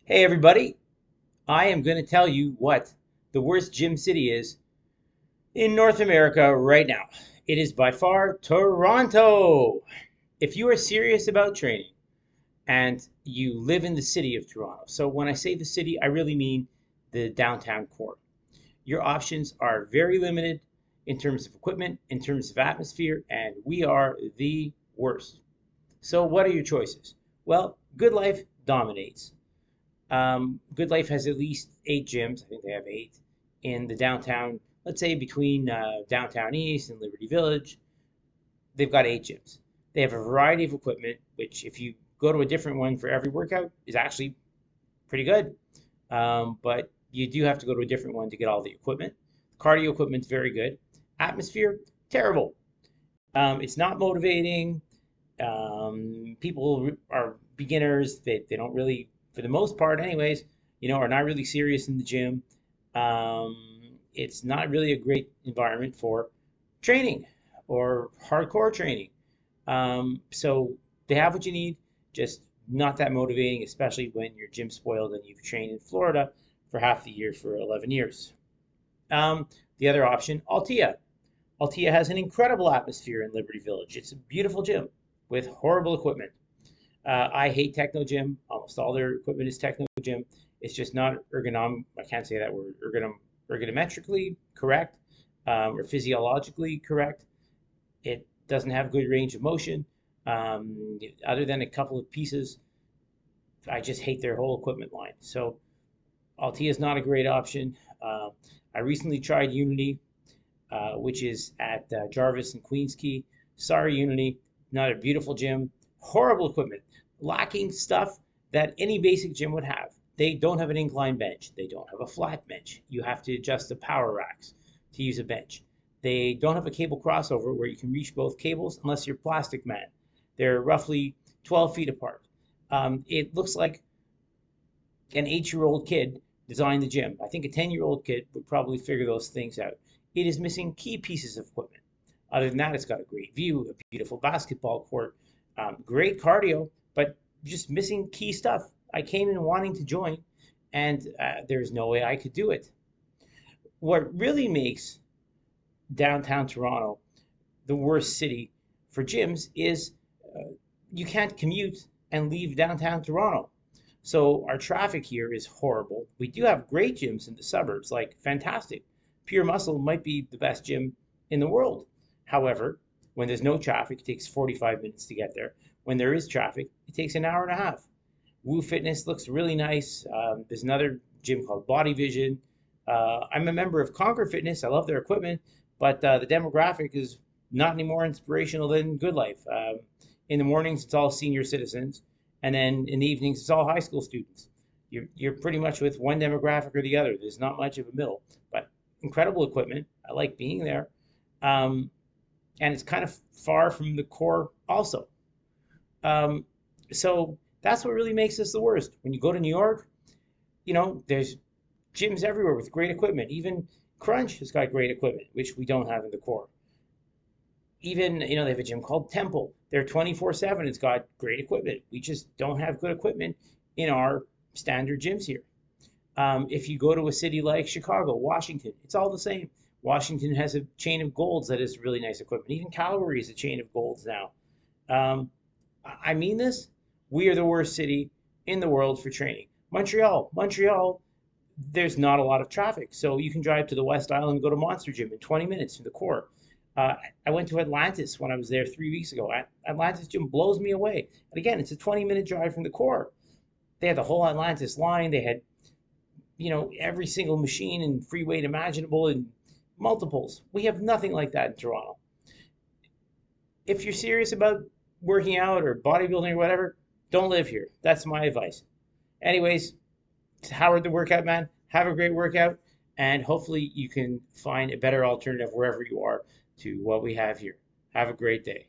Hey everybody, I am going to tell you what the worst gym city is in North America right now. It is by far Toronto. If you are serious about training and you live in the city of Toronto, so when I say the city, I really mean the downtown core. Your options are very limited in terms of equipment, in terms of atmosphere, and we are the worst. So, what are your choices? Well, Good Life dominates. Good Life has at least 8 gyms. I think they have 8 in the downtown. Let's say between downtown East and Liberty Village, they've got 8 gyms. They have a variety of equipment, which if you go to a different one for every workout, is actually pretty good. But you do have to go to a different one to get all the equipment. Cardio equipment's very good. Atmosphere, terrible. It's not motivating. People are beginners. They don't really, for the most part, anyways, are not really serious in the gym. It's not really a great environment for training or hardcore training. So they have what you need, just not that motivating, especially when your gym's spoiled and you've trained in Florida for half the year for 11 years. The other option, Altea. Altea has an incredible atmosphere in Liberty Village. It's a beautiful gym with horrible equipment. I hate Techno Gym. Almost all their equipment is Techno Gym. It's just not I can't say that word. Ergonometrically correct or physiologically correct. It doesn't have good range of motion. Other than a couple of pieces, I just hate their whole equipment line. So Altea is not a great option. I recently tried Unity, which is at Jarvis and Queens Quay. Sorry, Unity, not a beautiful gym. Horrible equipment, lacking stuff that any basic gym would have. They don't have an incline bench. They don't have a flat bench. You have to adjust the power racks to use a bench. They don't have a cable crossover where you can reach both cables unless you're Plastic Man. They're roughly 12 feet apart. It looks like an 8-year-old kid designed the gym. I think a 10-year-old kid would probably figure those things out. It is missing key pieces of equipment. Other than that, it's got a great view, a beautiful basketball court, great cardio, but just missing key stuff. I came in wanting to join, and there's no way I could do it. What really makes downtown Toronto the worst city for gyms is you can't commute and leave downtown Toronto. So our traffic here is horrible. We do have great gyms in the suburbs, like fantastic. Pure Muscle might be the best gym in the world. However, when there's no traffic, it takes 45 minutes to get there. When there is traffic, it takes an hour and a half. Woo Fitness looks really nice. There's another gym called Body Vision. I'm a member of Conquer Fitness. I love their equipment, but the demographic is not any more inspirational than Good Life. In the mornings, it's all senior citizens, and then in the evenings, it's all high school students. You're pretty much with one demographic or the other. There's not much of a middle, but incredible equipment. I like being there. Um, and it's kind of far from the core also. Um, so that's what really makes this the worst. When you go to New York, there's gyms everywhere with great equipment. Even Crunch has got great equipment, which we don't have in the core. Even, they have a gym called Temple. They're 24/7. It's got great equipment. We just don't have good equipment in our standard gyms here. If you go to a city like Chicago, Washington, it's all the same. Washington has a chain of golds that is really nice equipment. Even Calgary is a chain of golds now. Um, I mean this. We are the worst city in the world for training. Montreal, there's not a lot of traffic, so you can drive to the West Island and go to Monster Gym in 20 minutes from the core. I went to Atlantis when I was there 3 weeks ago. Atlantis Gym blows me away. And again, it's a 20-minute drive from the core. They had the whole Atlantis line. They had, every single machine and free weight imaginable in multiples. We have nothing like that in Toronto. If you're serious about working out or bodybuilding or whatever, don't live here. That's my advice. Anyways, it's Howard the Workout Man. Have a great workout, and hopefully you can find a better alternative wherever you are to what we have here. Have a great day.